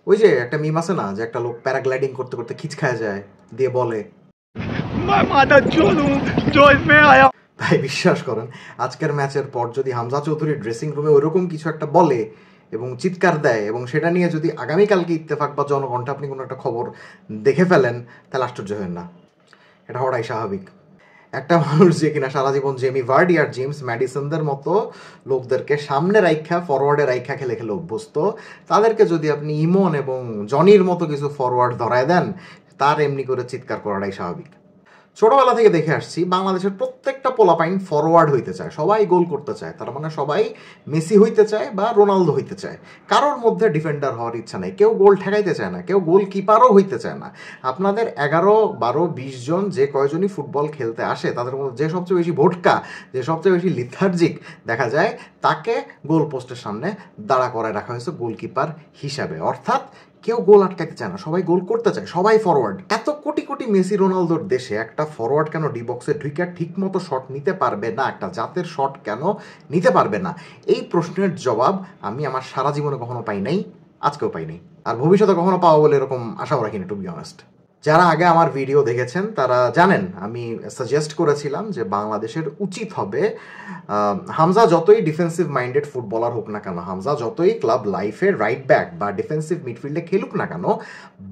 ওই যে একটা মিম আছে না, যে একটা লোক প্যারাগ্লাইডিং করতে করতে খিচখায় যায়, দিয়ে বলে ভাই বিশ্বাস করেন, আজকের ম্যাচের পর যদি হামজা চৌধুরী ড্রেসিং রুমে ওইরকম কিছু একটা বলে এবং চিৎকার দেয়, এবং সেটা নিয়ে যদি আগামীকালকে ইত্তেফাক বা জনগণটা আপনি কোনো একটা খবর দেখে ফেলেন, তাহলে আশ্চর্য হবেন না। এটা হওয়াটাই স্বাভাবিক। একটা মানুষ যে কিনা সারা জীবন জেমি ভার্ডি আর জেমস ম্যাডিসনদের মতো লোকদেরকে সামনে রাইখা ফরওয়ার্ডে রাইখা খেলে খেলে অভ্যস্ত, তাদেরকে যদি আপনি ইমন এবং জনির মতো কিছু ফরওয়ার্ড ধরায় দেন, তার এমনি করে চিৎকার করাটাই স্বাভাবিক। ছোটবেলা থেকে দেখে আসছি বাংলাদেশের প্রত্যেকটা পোলাপাইন ফরওয়ার্ড হইতে চায়, সবাই গোল করতে চায়, তার মানে সবাই মেসি হইতে চায় বা রোনালদো হইতে চায়। কারোর মধ্যে ডিফেন্ডার হওয়ার ইচ্ছা নেই, কেউ গোল ঠেকাইতে চায় না, কেউ গোল কিপারও হইতে চায় না। আপনাদের 11, 12, 20 জন যে কয়জনই ফুটবল খেলতে আসে, তাদের মধ্যে যে সবচেয়ে বেশি ভোটকা, যে সবচেয়ে বেশি লিথার্জিক দেখা যায়, তাকে গোল পোস্টের সামনে দাঁড়া করায় রাখা হয়েছে গোলকিপার হিসাবে। অর্থাৎ কেউ গোল আটকাতে চায় না, সবাই গোল করতে চায়, সবাই ফরওয়ার্ড। এত কোটি কোটি মেসি রোনালদোর দেশে একটা ফরওয়ার্ড কেন ডি বক্সে ঢুকে ঠিক মতো শট নিতে পারবে না, একটা জাতের শট কেন নিতে পারবে না? এই প্রশ্নের জবাব আমি আমার সারা জীবনে কখনো পাই নাই, আজকেও পাই নাই, আর ভবিষ্যতে কখনো পাবো বলে এরকম আশাও রাখিনি, টু বি অনেস্ট। যারা আগে আমার ভিডিও দেখেছেন তারা জানেন আমি সাজেস্ট করেছিলাম যে বাংলাদেশের উচিত হবে, হামজা যতই ডিফেন্সিভ মাইন্ডেড ফুটবলার হোক না কেন, হামজা যতই ক্লাব লাইফে রাইট ব্যাক বা ডিফেন্সিভ মিডফিল্ডে খেলুক না কেন,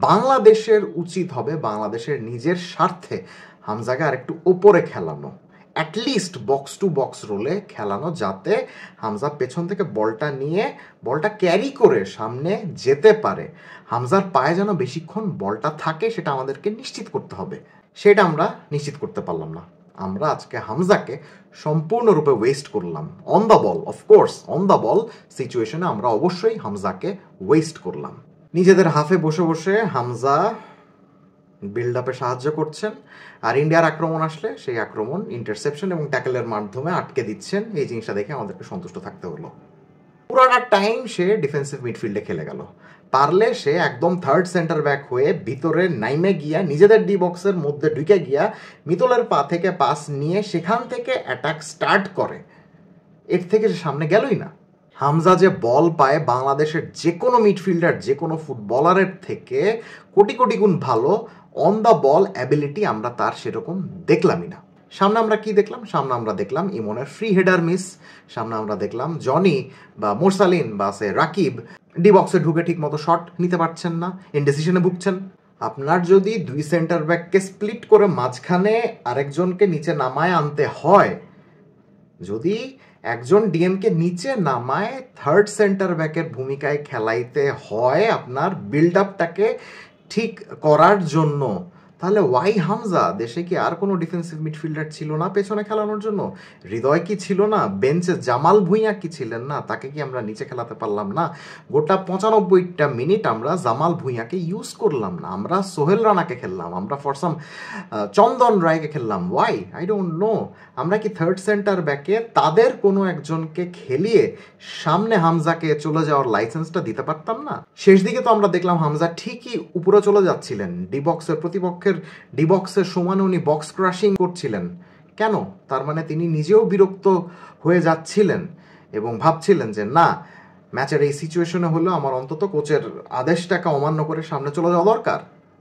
বাংলাদেশের উচিত হবে বাংলাদেশের নিজের স্বার্থে হামজাকে আরেকটু ওপরে খেলানো, অ্যাটলিস্ট বক্স টু বক্স রোলে খেলানো, যাতে হামজা পেছন থেকে বলটা নিয়ে বলটা ক্যারি করে সামনে যেতে পারে। হামজার পায়ে যেন বেশিক্ষণ বলটা থাকে, সেটা আমাদেরকে নিশ্চিত করতে হবে। সেটা আমরা নিশ্চিত করতে পারলাম না। আমরা আজকে হামজাকে সম্পূর্ণরূপে ওয়েস্ট করলাম on the ball. Of course on the ball সিচুয়েশনে আমরা অবশ্যই হামজাকে ওয়েস্ট করলাম। নিজেদের হাফে বসে বসে হামজা বিল্ড আপে সাহায্য করছেন, আর ইন্ডিয়ার আক্রমণ আসলে সেই আক্রমণ ইন্টারসেপশন এবং ট্যাকেলের মাধ্যমে আটকে দিচ্ছেন। এই জিনিসটা দেখে আমাদেরকে সন্তুষ্ট থাকতে হলো। পুরাটা টাইম সে ডিফেন্সিভ মিডফিল্ডে খেলে গেল, পারলে সে একদম থার্ড সেন্টার ব্যাক হয়ে ভিতরে নাইমে গিয়া নিজেদের ডি বক্সের মধ্যে ঢুকে গিয়া মিতলের পা থেকে পাস নিয়ে সেখান থেকে অ্যাটাক স্টার্ট করে। এর থেকে সে সামনে গেলই না। হামজা যে বল পায় বাংলাদেশের যে কোনো মিডফিল্ডার, যে কোনো ফুটবলারের থেকে কোটি কোটি গুণ ভালো অন দ্য বল অ্যাবিলিটি আমরা তার সেরকম দেখলামই না। সামনে আমরা কি দেখলাম? সামনে আমরা দেখলাম ইমনের ফ্রি হেডার মিস, সামনে আমরা দেখলাম জনি বা মোরসালিন বা সে রাকিব ডি বক্সে ঢুকে ঠিক মতো শট নিতে পারছেন না, ইনডিসিশনে ভুগছেন। আপনার যদি দুই সেন্টার ব্যাককে স্প্লিট করে মাঝখানে আরেকজনকে নিচে নামায় আনতে হয়, যদি একজন ডিএমকে নিচে নামায় থার্ড সেন্টার ব্যাকের ভূমিকায় খেলাইতে হয় আপনার বিল্ড আপটাকে ঠিক করার জন্য, তাহলে ওয়াই হামজা? দেশে কি আর কোনো ডিফেন্সিভ মিডফিল্ডার ছিল না পেছনে খেলানোর জন্য? হৃদয় কি ছিল না? বেঞ্চে জামাল ভুঁইয়া কি ছিলেন না? তাকে কি আমরা নিচে খেলাতে পারলাম না? গোটা 95টা মিনিট আমরা জামাল ভুঁইয়াকে ইউজ করলাম না, আমরা সোহেল রানাকে খেললাম, আমরা ফরসাম চন্দন রায়কে খেললাম। ওয়াই? I don't know. আমরা কি থার্ড সেন্টার ব্যাকে তাদের কোনো একজনকে খেলিয়ে সামনে হামজাকে চলে যাওয়ার লাইসেন্সটা দিতে পারতাম না? শেষ দিকে তো আমরা দেখলাম হামজা ঠিকই উপরে চলে যাচ্ছিলেন, ডি বক্সের প্রতিপক্ষের ডি বক্সের সমানে উনি বক্স ক্রাশিং করছিলেন। কেন? তার মানে তিনি নিজেও বিরক্ত হয়ে যাচ্ছিলেন এবং ভাবছিলেন যে না, ম্যাচের এই সিচুয়েশনে হলেও আমার অন্তত কোচের আদেশটাকে অমান্য করে সামনে চলে যাওয়া দরকার।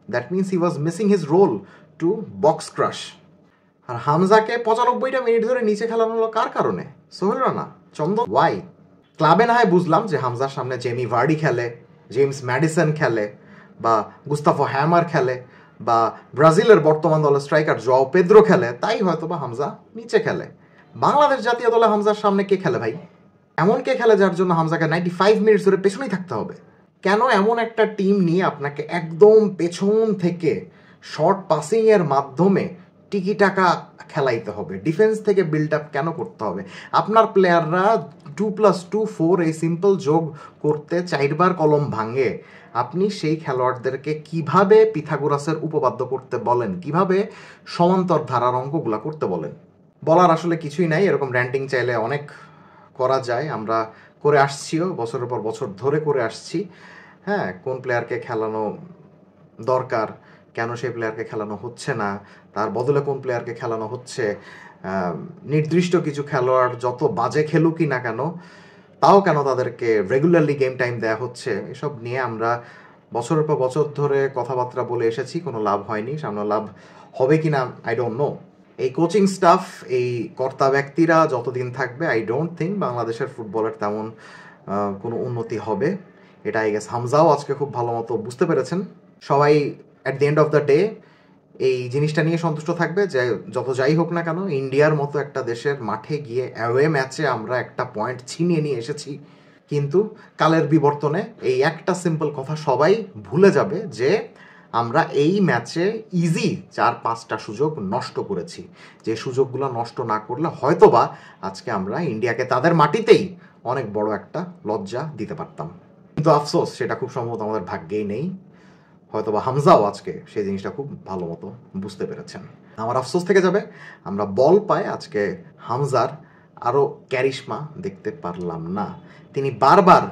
That means he was missing his role to box crash. আর হামজাকে 95টা মিনিট ধরে নিচে খেলানো হলো কার কারণে? সোহেল রানা, চন্দন। ওয়াই? ক্লাবে না হয় বুঝলাম যে হামজার সামনে জেমি ভার্ডি খেলে, জেমস ম্যাডিসন খেলে, বা গুস্তাফো হ্যামার খেলে, বা ব্রাজিলের বর্তমান দলের স্ট্রাইকার জোয়াও পেদ্রো খেলে, তাই হয়তো বা হামজা নিচে খেলে। বাংলাদেশ জাতীয় দলে হামজার সামনে কে খেলে ভাই? এমন কে খেলে যার জন্য হামজাকে 95 মিনিট ধরে পেছনেই থাকতে হবে? কেন এমন একটা টিম নিয়ে আপনাকে একদম পেছন থেকে শর্ট পাসিংয়ের মাধ্যমে টিকি টাকা খেলাইতে হবে? ডিফেন্স থেকে বিল্ড আপ কেন করতে হবে? আপনার প্লেয়াররা 2+2 4 এই সিম্পল যোগ করতে 4বার কলম ভাঙে। আপনি সেই খেলোয়াড়দেরকে কিভাবে পিথাগোরাসের উপপাদ্য করতে বলেন? কিভাবে সমান্তর ধারার অঙ্কগুলা করতে বলেন? বলার আসলে কিছুই নাই। এরকম র্যান্টিং চাইলে অনেক করা যায়, আমরা করে আসছিও, বছরের পর বছর ধরে করে আসছি। হ্যাঁ, কোন প্লেয়ারকে খেলানো দরকার, কেন সেই প্লেয়ারকে খেলানো হচ্ছে না, তার বদলে কোন প্লেয়ারকে খেলানো হচ্ছে, নির্দিষ্ট কিছু খেলোয়াড় যত বাজে খেলুকই না কেন তাও কেন তাদেরকে রেগুলারলি গেম টাইম দেওয়া হচ্ছে, এসব নিয়ে আমরা বছরের পর বছর ধরে কথাবার্তা বলে এসেছি, কোনো লাভ হয়নি, সামনে লাভ হবে কিনা আই ডোন্ট নো। এই কোচিং স্টাফ, এই কর্তা ব্যক্তিরা যতদিন থাকবে আই ডোন্ট থিঙ্ক বাংলাদেশের ফুটবলের তেমন কোনো উন্নতি হবে। এটা আই গেস হামজাও আজকে খুব ভালো মতো বুঝতে পেরেছেন। সবাই at the end of the day এই জিনিসটা নিয়ে সন্তুষ্ট থাকবে যে যত যাই হোক না কেন, ইন্ডিয়ার মতো একটা দেশের মাঠে গিয়ে অ্যাওয়ে ম্যাচে আমরা একটা পয়েন্ট ছিনিয়ে নিয়ে এসেছি। কিন্তু কালের বিবর্তনে এই একটা সিম্পল কথা সবাই ভুলে যাবে যে আমরা এই ম্যাচে ইজি 4-5টা সুযোগ নষ্ট করেছি, যে সুযোগগুলো নষ্ট না করলে হয়তোবা আজকে আমরা ইন্ডিয়াকে তাদের মাটিতেই অনেক বড় একটা লজ্জা দিতে পারতাম। কিন্তু আফসোস সেটা খুব সম্ভবত আমাদের ভাগ্যেই নেই। হয়তোবা হামজাও আজকে সেই জিনিসটা খুব ভালো মতো বুঝতে পেরেছেন। আমার আফসোস থেকে যাবে আমরা বল পায় আজকে হামজার আরও ক্যারিশমা দেখতে পারলাম না। তিনি বারবার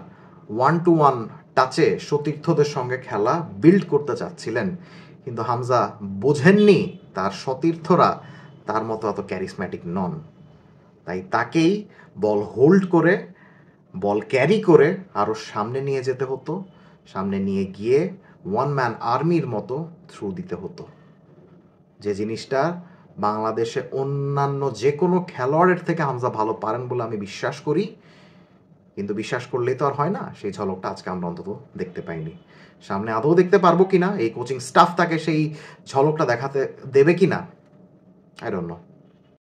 1-to-1 টাচে সতীর্থদের সঙ্গে খেলা বিল্ড করতে চাচ্ছিলেন, কিন্তু হামজা বোঝেননি তার সতীর্থরা তার মতো এত ক্যারিসম্যাটিক নন। তাই তাকেই বল হোল্ড করে, বল ক্যারি করে আরও সামনে নিয়ে যেতে হতো, সামনে নিয়ে গিয়ে ওয়ান ম্যান আর্মির মতো থ্রু দিতে হতো, যে জিনিসটা বাংলাদেশে অন্যান্য যে কোনো খেলোয়াড়ের থেকে হামজা ভালো পারেন বলে আমি বিশ্বাস করি। কিন্তু বিশ্বাস করলেই তো আর হয় না, সেই ঝলকটা আজকে আমরা অন্তত দেখতে পাইনি। সামনে আদৌ দেখতে পারবো কিনা, এই কোচিং স্টাফ তাকে সেই ঝলকটা দেখাতে দেবে কিনা, আই ডোন্ট নো।